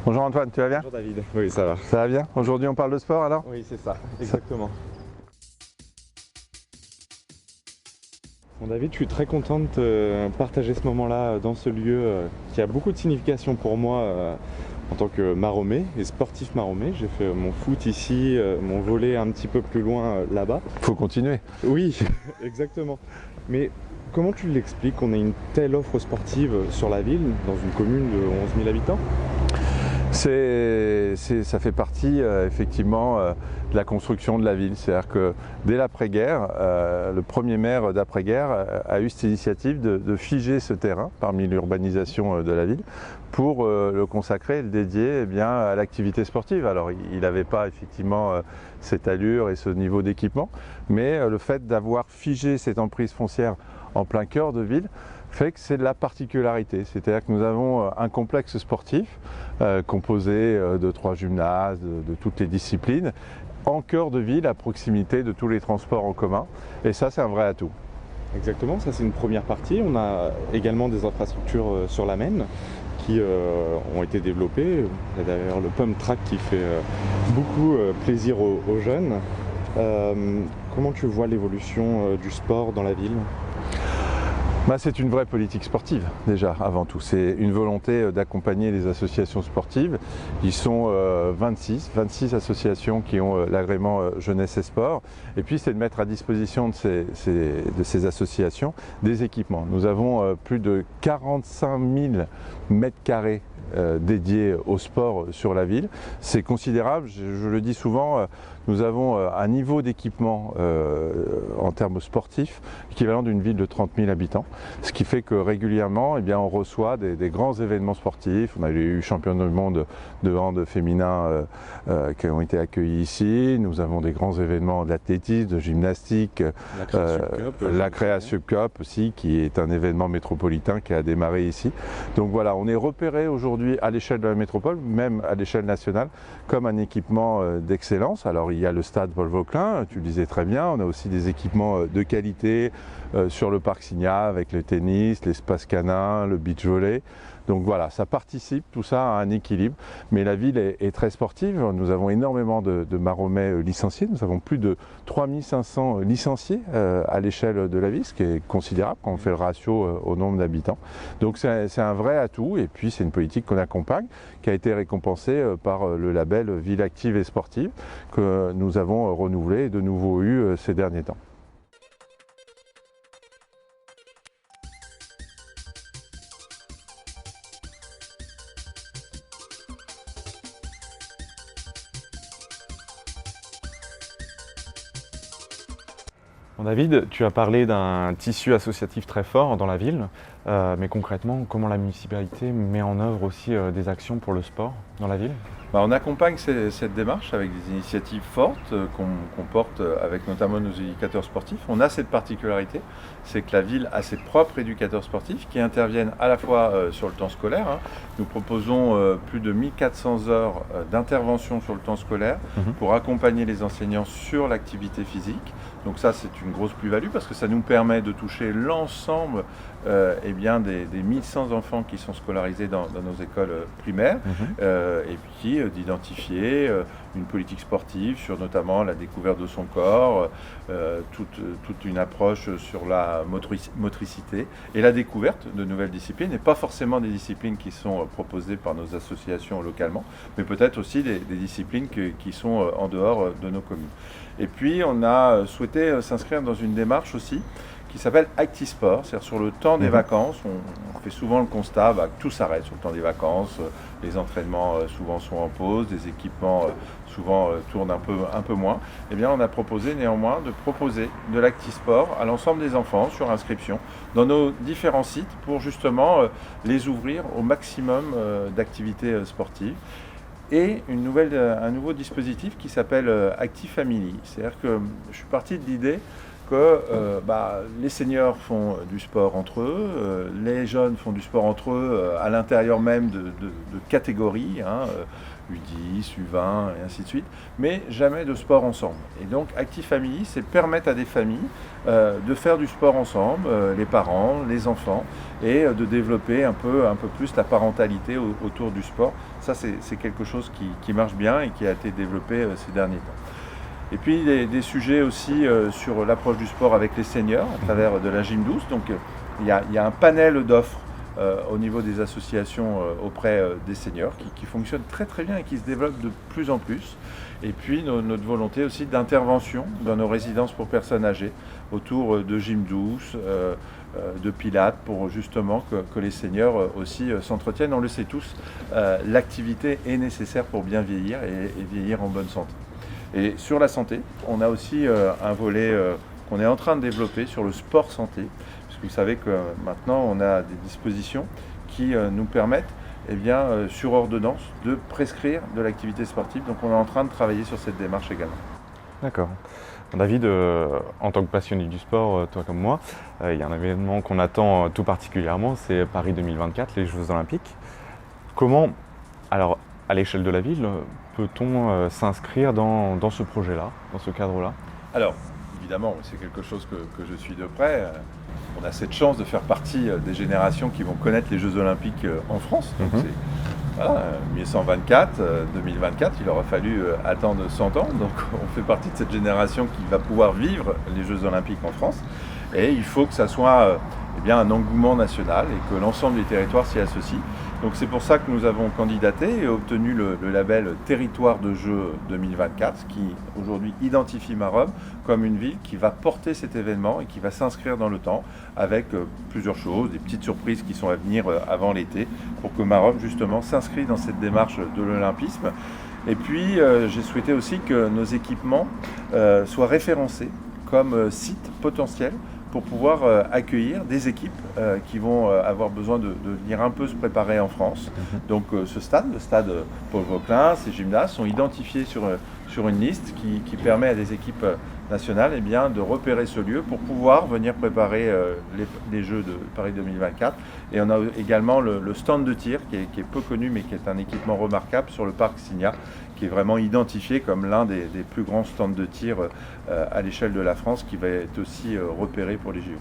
Bonjour Antoine, tu vas bien? Bonjour David. Oui, ça va. Ça va bien? Aujourd'hui on parle de sport alors? Oui, c'est ça, exactement. Bon David, je suis très content de te partager ce moment-là dans ce lieu qui a beaucoup de signification pour moi en tant que maromais et sportif maromais. J'ai fait mon foot ici, mon volley un petit peu plus loin là-bas. Faut continuer. Oui, exactement. Mais comment tu l'expliques qu'on ait une telle offre sportive sur la ville, dans une commune de 11 000 habitants? Ça fait partie effectivement de la construction de la ville. C'est-à-dire que dès l'après-guerre, le premier maire d'après-guerre a eu cette initiative de figer ce terrain parmi l'urbanisation de la ville pour le consacrer et le dédier à l'activité sportive. Alors il n'avait pas effectivement cette allure et ce niveau d'équipement, mais le fait d'avoir figé cette emprise foncière en plein cœur de ville fait que c'est de la particularité. C'est-à-dire que nous avons un complexe sportif composé de 3 gymnases, de toutes les disciplines, en cœur de ville, à proximité de tous les transports en commun. Et ça, c'est un vrai atout. Exactement, ça c'est une première partie. On a également des infrastructures sur la Maine qui ont été développées. Il y a d'ailleurs le pump track qui fait beaucoup plaisir aux jeunes. Comment tu vois l'évolution du sport dans la ville ? C'est une vraie politique sportive déjà avant tout. C'est une volonté d'accompagner les associations sportives. Ils sont 26 associations qui ont l'agrément jeunesse et sport. Et puis c'est de mettre à disposition de ces associations des équipements. Nous avons plus de 45 000 mètres carrés dédiés au sport sur la ville. C'est considérable, je le dis souvent, nous avons un niveau d'équipement en termes sportifs équivalent d'une ville de 30 000 habitants, ce qui fait que régulièrement on reçoit des grands événements sportifs. On a eu champion du monde de hand féminin qui ont été accueillis ici. Nous avons des grands événements d'athlétisme, de gymnastique, la Création Cup aussi, qui est un événement métropolitain qui a démarré ici. Donc voilà, on est repéré aujourd'hui à l'échelle de la métropole, même à l'échelle nationale, comme un équipement d'excellence. Alors il y a le stade Paul Vauquelin, tu le disais très bien, on a aussi des équipements de qualité sur le parc Signa avec le tennis, l'espace canin, le beach volley. Donc voilà, ça participe tout ça à un équilibre, mais la ville est très sportive. Nous avons énormément de maromais licenciés, nous avons plus de 3500 licenciés à l'échelle de la ville, ce qui est considérable quand on fait le ratio au nombre d'habitants. Donc c'est un vrai atout, et puis c'est une politique qu'on accompagne, qui a été récompensée par le label Ville active et sportive, que nous avons renouvelé et de nouveau eu ces derniers temps. Bon, David, tu as parlé d'un tissu associatif très fort dans la ville, mais concrètement, comment la municipalité met en œuvre aussi des actions pour le sport dans la ville ? On accompagne cette démarche avec des initiatives fortes qu'on porte avec notamment nos éducateurs sportifs. On a cette particularité, c'est que la ville a ses propres éducateurs sportifs qui interviennent à la fois sur le temps scolaire. Nous proposons plus de 1400 heures d'intervention sur le temps scolaire pour accompagner les enseignants sur l'activité physique. Donc ça, c'est une grosse plus-value parce que ça nous permet de toucher l'ensemble des 1100 enfants qui sont scolarisés dans nos écoles primaires et puis d'identifier une politique sportive sur notamment la découverte de son corps, toute une approche sur la motricité et la découverte de nouvelles disciplines, et pas forcément des disciplines qui sont proposées par nos associations localement, mais peut-être aussi des disciplines qui sont en dehors de nos communes. Et puis on a souhaité s'inscrire dans une démarche aussi qui s'appelle Actisport, c'est-à-dire sur le temps des vacances. On fait souvent le constat que tout s'arrête sur le temps des vacances, les entraînements souvent sont en pause, les équipements souvent tournent un peu moins. Eh bien, on a proposé néanmoins de proposer de l'Actisport à l'ensemble des enfants sur inscription dans nos différents sites pour justement les ouvrir au maximum d'activités sportives. Et un nouveau dispositif qui s'appelle ActiFamily. C'est-à-dire que je suis parti de l'idée que les seniors font du sport entre eux, les jeunes font du sport entre eux à l'intérieur même de catégories, U10, U20 et ainsi de suite, mais jamais de sport ensemble. Et donc Actifamily, c'est permettre à des familles de faire du sport ensemble, les parents, les enfants, et de développer un peu plus la parentalité autour du sport. Ça, c'est quelque chose qui marche bien et qui a été développé ces derniers temps. Et puis des sujets aussi sur l'approche du sport avec les seniors à travers de la gym douce. Donc il y a un panel d'offres au niveau des associations auprès des seniors qui fonctionne très très bien et qui se développe de plus en plus. Et puis notre volonté aussi d'intervention dans nos résidences pour personnes âgées autour de gym douce, de pilates pour justement que les seniors aussi s'entretiennent. On le sait tous, l'activité est nécessaire pour bien vieillir et vieillir en bonne santé. Et sur la santé, on a aussi un volet qu'on est en train de développer sur le sport santé. Vous savez que maintenant on a des dispositions qui nous permettent sur ordonnance de prescrire de l'activité sportive. Donc on est en train de travailler sur cette démarche également. D'accord. David, en tant que passionné du sport, toi comme moi, il y a un événement qu'on attend tout particulièrement, c'est Paris 2024, les Jeux Olympiques. Comment, alors à l'échelle de la ville, peut-on s'inscrire dans ce projet-là, dans ce cadre-là? Alors, évidemment, c'est quelque chose que je suis de près. On a cette chance de faire partie des générations qui vont connaître les Jeux Olympiques en France. Donc c'est 1924, 2024, il aura fallu attendre 100 ans. Donc on fait partie de cette génération qui va pouvoir vivre les Jeux Olympiques en France. Et il faut que ça soit un engouement national et que l'ensemble des territoires s'y associent. Donc c'est pour ça que nous avons candidaté et obtenu le label Territoire de Jeux 2024, qui aujourd'hui identifie Maromme comme une ville qui va porter cet événement et qui va s'inscrire dans le temps avec plusieurs choses, des petites surprises qui sont à venir avant l'été, pour que Maromme justement s'inscrive dans cette démarche de l'olympisme. Et puis j'ai souhaité aussi que nos équipements soient référencés comme sites potentiels pour pouvoir accueillir des équipes qui vont avoir besoin de venir un peu se préparer en France. Donc ce stade, le stade Paul Vauquelin, ces gymnases sont identifiés sur une liste qui permet à des équipes nationales de repérer ce lieu pour pouvoir venir préparer les Jeux de Paris 2024. Et on a également le stand de tir qui est peu connu mais qui est un équipement remarquable sur le parc Signa, qui est vraiment identifié comme l'un des plus grands stands de tir à l'échelle de la France, qui va être aussi repéré pour les JO.